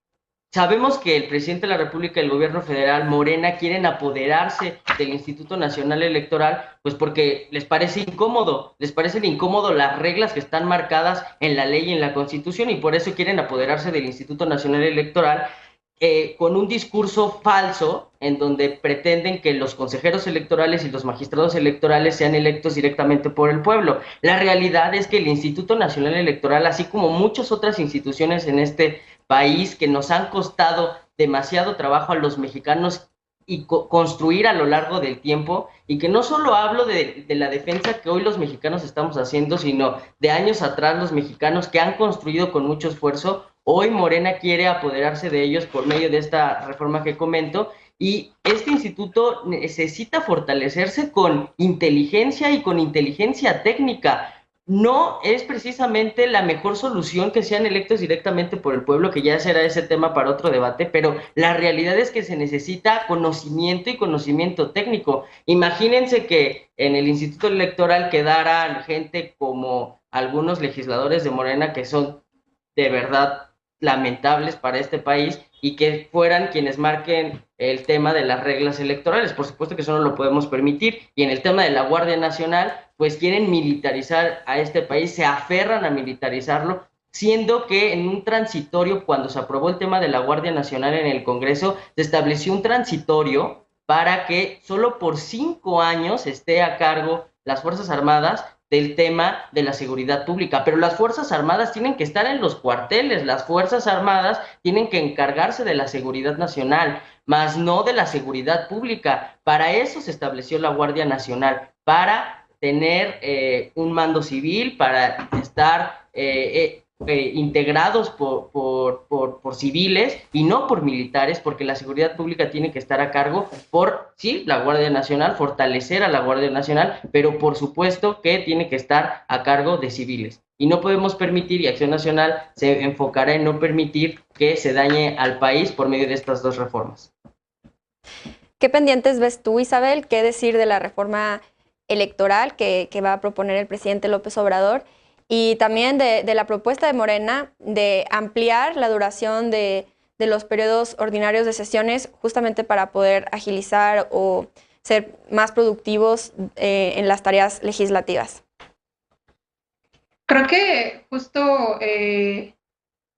sabemos que el presidente de la República y el gobierno federal, Morena, quieren apoderarse del Instituto Nacional Electoral, pues porque les parecen incómodo las reglas que están marcadas en la ley y en la Constitución, y por eso quieren apoderarse del Instituto Nacional Electoral, con un discurso falso en donde pretenden que los consejeros electorales y los magistrados electorales sean electos directamente por el pueblo. La realidad es que el Instituto Nacional Electoral, así como muchas otras instituciones en este país que nos han costado demasiado trabajo a los mexicanos y construir a lo largo del tiempo, y que no solo hablo de la defensa que hoy los mexicanos estamos haciendo, sino de años atrás los mexicanos que han construido con mucho esfuerzo. Hoy Morena quiere apoderarse de ellos por medio de esta reforma que comento, y este instituto necesita fortalecerse con inteligencia y con inteligencia técnica. No es precisamente la mejor solución que sean electos directamente por el pueblo, que ya será ese tema para otro debate, pero la realidad es que se necesita conocimiento y conocimiento técnico. Imagínense que en el Instituto Electoral quedaran gente como algunos legisladores de Morena, que son de verdad lamentables para este país, y que fueran quienes marquen el tema de las reglas electorales. Por supuesto que eso no lo podemos permitir. Y en el tema de la Guardia Nacional, pues quieren militarizar a este país, se aferran a militarizarlo, siendo que en un transitorio, cuando se aprobó el tema de la Guardia Nacional en el Congreso, se estableció un transitorio para que solo por 5 años esté a cargo las Fuerzas Armadas del tema de la seguridad pública. Pero las Fuerzas Armadas tienen que estar en los cuarteles, las Fuerzas Armadas tienen que encargarse de la seguridad nacional, más no de la seguridad pública. Para eso se estableció la Guardia Nacional, para tener un mando civil, para estar integrados por civiles y no por militares, porque la seguridad pública tiene que estar a cargo por, sí, la Guardia Nacional, fortalecer a la Guardia Nacional, pero por supuesto que tiene que estar a cargo de civiles. Y no podemos permitir, y Acción Nacional se enfocará en no permitir que se dañe al país por medio de estas dos reformas. ¿Qué pendientes ves tú, Isabel? ¿Qué decir de la reforma electoral que va a proponer el presidente López Obrador? Y también de la propuesta de Morena de ampliar la duración de los periodos ordinarios de sesiones, justamente para poder agilizar o ser más productivos en las tareas legislativas. Creo que justo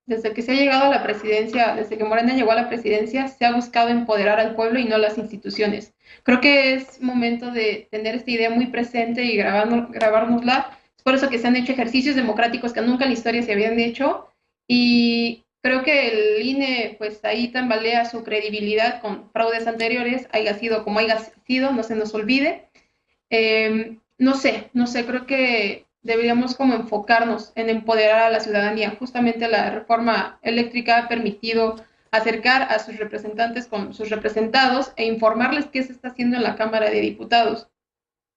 desde que se ha llegado a la presidencia, desde que Morena llegó a la presidencia, se ha buscado empoderar al pueblo y no las instituciones. Creo que es momento de tener esta idea muy presente y grabárnosla. Por eso que se han hecho ejercicios democráticos que nunca en la historia se habían hecho, y creo que el INE pues ahí tambalea su credibilidad con fraudes anteriores, haya sido como haya sido, no se nos olvide. No sé, creo que deberíamos como enfocarnos en empoderar a la ciudadanía. Justamente la reforma eléctrica ha permitido acercar a sus representantes con sus representados e informarles qué se está haciendo en la Cámara de Diputados.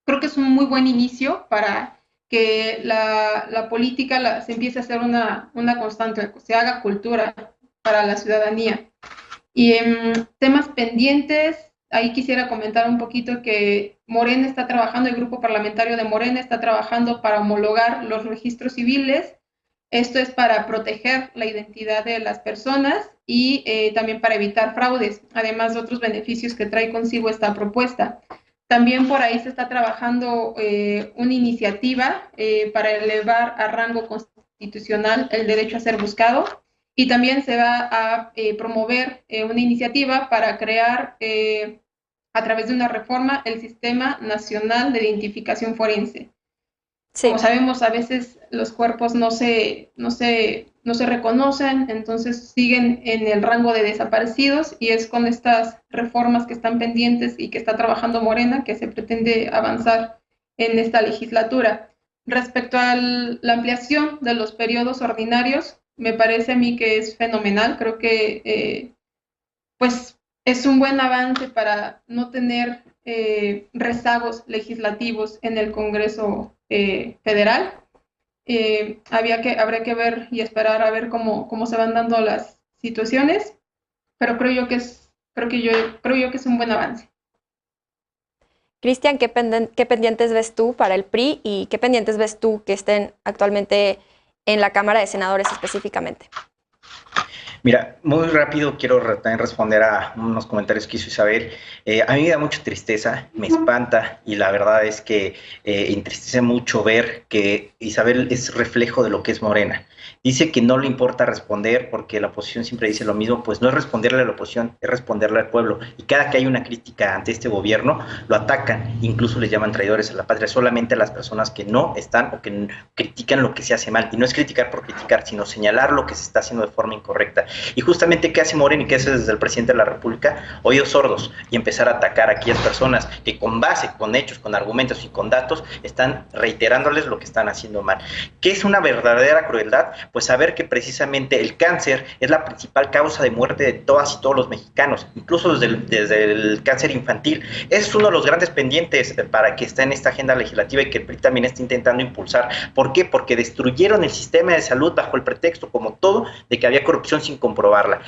Creo que es un muy buen inicio para que la política se empiece a hacer una constante, se haga cultura para la ciudadanía. Y en temas pendientes, ahí quisiera comentar un poquito que Morena está trabajando, el grupo parlamentario de Morena está trabajando para homologar los registros civiles. Esto es para proteger la identidad de las personas y también para evitar fraudes, además de otros beneficios que trae consigo esta propuesta. También por ahí se está trabajando una iniciativa para elevar a rango constitucional el derecho a ser buscado, y también se va a promover una iniciativa para crear a través de una reforma el Sistema Nacional de Identificación Forense. Sí. Como sabemos, a veces los cuerpos no se reconocen, entonces siguen en el rango de desaparecidos, y es con estas reformas que están pendientes y que está trabajando Morena que se pretende avanzar en esta legislatura. Respecto a la ampliación de los periodos ordinarios, me parece a mí que es fenomenal. Creo que pues es un buen avance para no tener rezagos legislativos en el Congreso federal. Habría que ver y esperar a ver cómo se van dando las situaciones, pero creo yo que es un buen avance. Cristian, ¿qué pendientes ves tú para el PRI y qué pendientes ves tú que estén actualmente en la Cámara de Senadores específicamente? Mira, muy rápido quiero también responder a unos comentarios que hizo Isabel. A mí me da mucha tristeza, me espanta, y la verdad es que entristece mucho ver que Isabel es reflejo de lo que es Morena. Dice que no le importa responder porque la oposición siempre dice lo mismo. Pues no es responderle a la oposición, es responderle al pueblo. Y cada que hay una crítica ante este gobierno, lo atacan, incluso les llaman traidores a la patria, solamente a las personas que no están o que critican lo que se hace mal. Y no es criticar por criticar, sino señalar lo que se está haciendo de forma incorrecta. Y justamente, ¿qué hace Morena y qué hace desde el presidente de la República? Oídos sordos, y empezar a atacar a aquellas personas que con base, con hechos, con argumentos y con datos están reiterándoles lo que están haciendo mal. ¿Qué es una verdadera crueldad? Pues saber que precisamente el cáncer es la principal causa de muerte de todas y todos los mexicanos, incluso desde el cáncer infantil. Es uno de los grandes pendientes para que esté en esta agenda legislativa y que el PRI también está intentando impulsar. ¿Por qué? Porque destruyeron el sistema de salud bajo el pretexto, como todo, de que había corrupción sin comprobarla.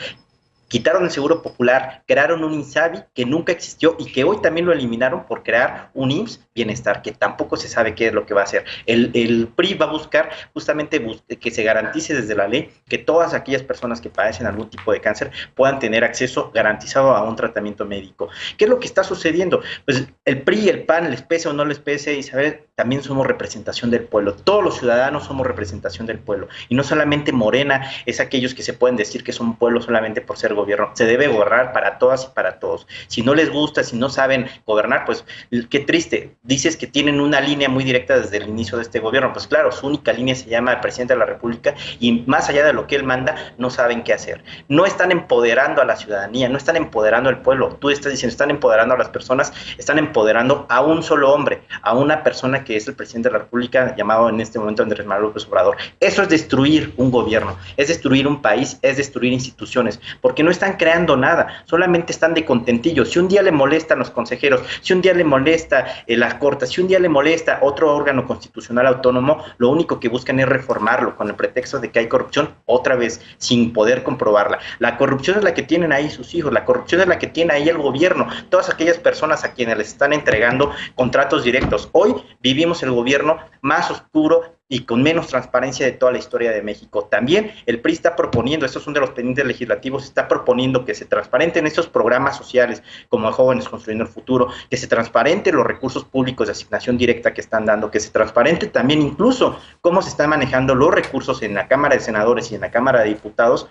Quitaron el Seguro Popular, crearon un INSABI que nunca existió y que hoy también lo eliminaron por crear un IMSS Bienestar, que tampoco se sabe qué es lo que va a hacer. El PRI va a buscar justamente que se garantice desde la ley que todas aquellas personas que padecen algún tipo de cáncer puedan tener acceso garantizado a un tratamiento médico. ¿Qué es lo que está sucediendo? Pues el PRI, el PAN, les pese o no les pese, Isabel, también somos representación del pueblo. Todos los ciudadanos somos representación del pueblo. Y no solamente Morena es aquellos que se pueden decir que son pueblo solamente por ser gobierno. Se debe gobernar para todas y para todos. Si no les gusta, si no saben gobernar, pues qué triste. Dices que tienen una línea muy directa desde el inicio de este gobierno. Pues claro, su única línea se llama el presidente de la República, y más allá de lo que él manda, no saben qué hacer. No están empoderando a la ciudadanía, no están empoderando al pueblo. Tú estás diciendo, están empoderando a las personas, están empoderando a un solo hombre, a una persona que es el presidente de la República, llamado en este momento Andrés Manuel López Obrador. Eso es destruir un gobierno, es destruir un país, es destruir instituciones, porque no están creando nada, solamente están de contentillo. Si un día le molestan los consejeros, si un día le molesta las cortes, si un día le molesta otro órgano constitucional autónomo, lo único que buscan es reformarlo con el pretexto de que hay corrupción, otra vez, sin poder comprobarla. La corrupción es la que tienen ahí sus hijos, la corrupción es la que tiene ahí el gobierno, todas aquellas personas a quienes les están entregando contratos directos. Hoy vivimos el gobierno más oscuro y con menos transparencia de toda la historia de México. También el PRI está proponiendo, estos son de los pendientes legislativos, está proponiendo que se transparenten estos programas sociales como Jóvenes Construyendo el Futuro, que se transparenten los recursos públicos de asignación directa que están dando, que se transparente también incluso cómo se están manejando los recursos en la Cámara de Senadores y en la Cámara de Diputados.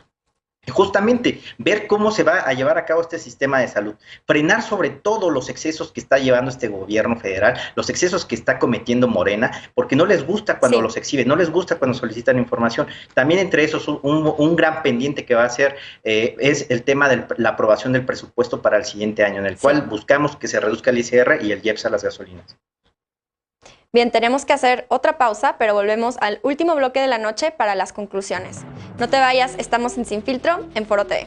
Justamente ver cómo se va a llevar a cabo este sistema de salud, frenar sobre todo los excesos que está llevando este gobierno federal, los excesos que está cometiendo Morena, porque no les gusta cuando los exhiben, no les gusta cuando solicitan información. También entre esos un gran pendiente que va a ser es el tema de la aprobación del presupuesto para el siguiente año, en el cual buscamos que se reduzca el ISR y el IEPS a las gasolinas. Bien, tenemos que hacer otra pausa, pero volvemos al último bloque de la noche para las conclusiones. No te vayas, estamos en Sin Filtro, en Foro TV.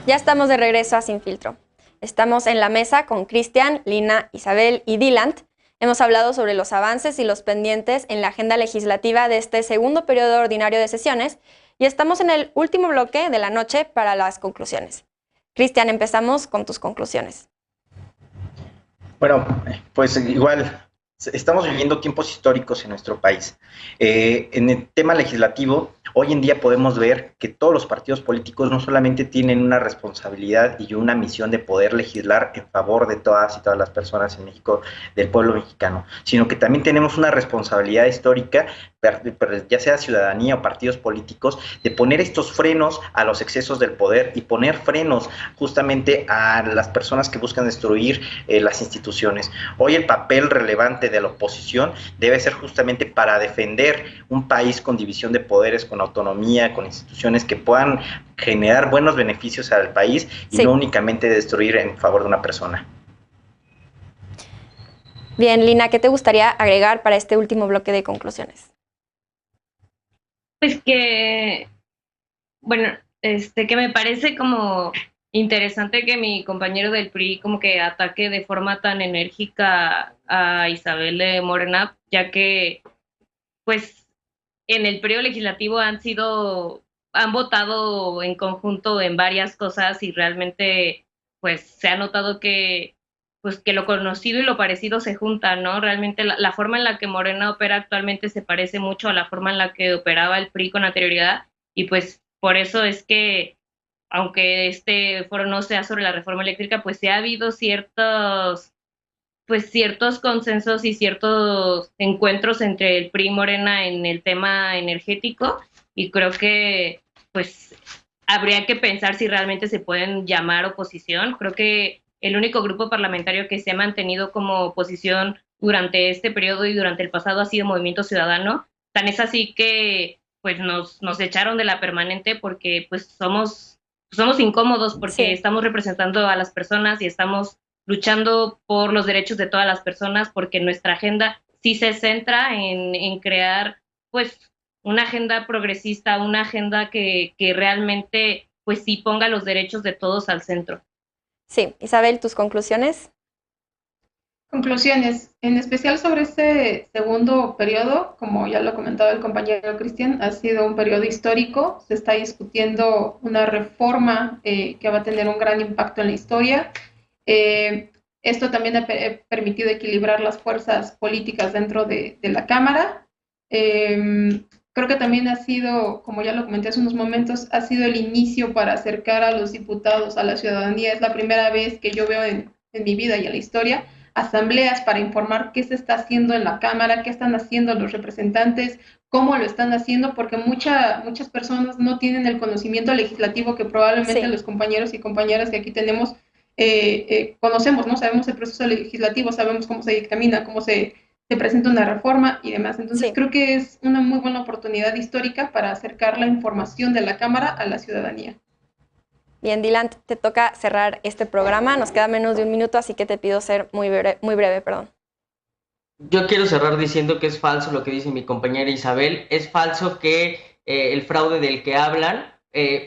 Ya estamos de regreso a Sin Filtro. Estamos en la mesa con Cristian, Lina, Isabel y Dylan. Hemos hablado sobre los avances y los pendientes en la agenda legislativa de este segundo periodo ordinario de sesiones y estamos en el último bloque de la noche para las conclusiones. Cristian, empezamos con tus conclusiones. Bueno, pues igual, estamos viviendo tiempos históricos en nuestro país. En el tema legislativo, hoy en día podemos ver que todos los partidos políticos no solamente tienen una responsabilidad y una misión de poder legislar en favor de todas y todas las personas en México, del pueblo mexicano, sino que también tenemos una responsabilidad histórica, ya sea ciudadanía o partidos políticos, de poner estos frenos a los excesos del poder y poner frenos justamente a las personas que buscan destruir las instituciones. Hoy el papel relevante de la oposición debe ser justamente para defender un país con división de poderes, con autonomía, con instituciones que puedan generar buenos beneficios al país y no únicamente destruir en favor de una persona. Bien, Lina, ¿qué te gustaría agregar para este último bloque de conclusiones? Pues que, bueno, que me parece como interesante que mi compañero del PRI como que ataque de forma tan enérgica a Isabel de Morena, ya que, pues, en el periodo legislativo han votado en conjunto en varias cosas y realmente, pues, se ha notado que, pues, que lo conocido y lo parecido se juntan, ¿no? Realmente la forma en la que Morena opera actualmente se parece mucho a la forma en la que operaba el PRI con anterioridad y pues por eso es que, aunque este foro no sea sobre la reforma eléctrica, pues sí ha habido ciertos consensos y ciertos encuentros entre el PRI y Morena en el tema energético y creo que pues habría que pensar si realmente se pueden llamar oposición. Creo que el único grupo parlamentario que se ha mantenido como oposición durante este periodo y durante el pasado ha sido Movimiento Ciudadano. Tan es así que pues nos echaron de la permanente porque pues somos incómodos porque estamos representando a las personas y estamos luchando por los derechos de todas las personas porque nuestra agenda sí se centra en crear pues una agenda progresista, una agenda que realmente pues sí ponga los derechos de todos al centro. Sí, Isabel, ¿tus conclusiones? Conclusiones, en especial sobre este segundo periodo, como ya lo comentaba el compañero Cristian, ha sido un periodo histórico, se está discutiendo una reforma que va a tener un gran impacto en la historia. Esto también ha permitido equilibrar las fuerzas políticas dentro de la Cámara. Creo que también ha sido, como ya lo comenté hace unos momentos, ha sido el inicio para acercar a los diputados a la ciudadanía. Es la primera vez que yo veo en mi vida y en la historia asambleas para informar qué se está haciendo en la Cámara, qué están haciendo los representantes, cómo lo están haciendo, porque muchas personas no tienen el conocimiento legislativo que probablemente los compañeros y compañeras que aquí tenemos conocemos, ¿no? Sabemos el proceso legislativo, sabemos cómo se dictamina, cómo se presenta una reforma y demás. Entonces creo que es una muy buena oportunidad histórica para acercar la información de la Cámara a la ciudadanía. Bien, Dylan, te toca cerrar este programa. Nos queda menos de un minuto, así que te pido ser muy breve, perdón. Yo quiero cerrar diciendo que es falso lo que dice mi compañera Isabel. Es falso que el fraude del que hablan,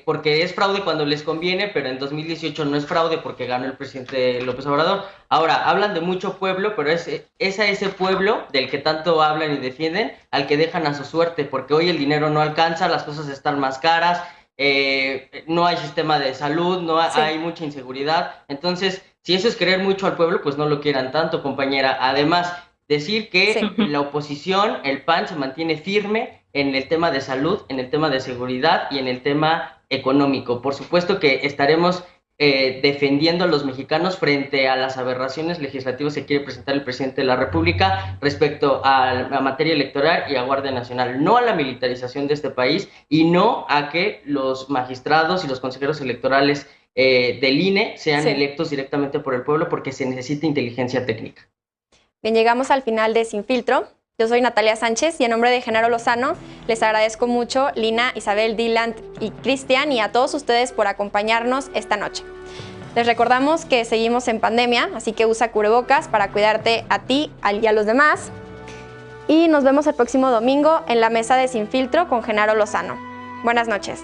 porque es fraude cuando les conviene, pero en 2018 no es fraude porque ganó el presidente López Obrador. Ahora, hablan de mucho pueblo, pero es a ese pueblo del que tanto hablan y defienden al que dejan a su suerte, porque hoy el dinero no alcanza, las cosas están más caras, no hay sistema de salud, hay mucha inseguridad. Entonces, si eso es querer mucho al pueblo, pues no lo quieran tanto, compañera. Además, decir que la oposición, el PAN, se mantiene firme en el tema de salud, en el tema de seguridad y en el tema económico. Por supuesto que estaremos defendiendo a los mexicanos frente a las aberraciones legislativas que quiere presentar el presidente de la República respecto a la materia electoral y a Guardia Nacional, no a la militarización de este país y no a que los magistrados y los consejeros electorales del INE sean electos directamente por el pueblo, porque se necesita inteligencia técnica. Bien, llegamos al final de Sin Filtro. Yo soy Natalia Sánchez y en nombre de Genaro Lozano les agradezco mucho Lina, Isabel, Dylan y Cristian y a todos ustedes por acompañarnos esta noche. Les recordamos que seguimos en pandemia, así que usa cubrebocas para cuidarte a ti y a los demás. Y nos vemos el próximo domingo en la mesa de Sin Filtro con Genaro Lozano. Buenas noches.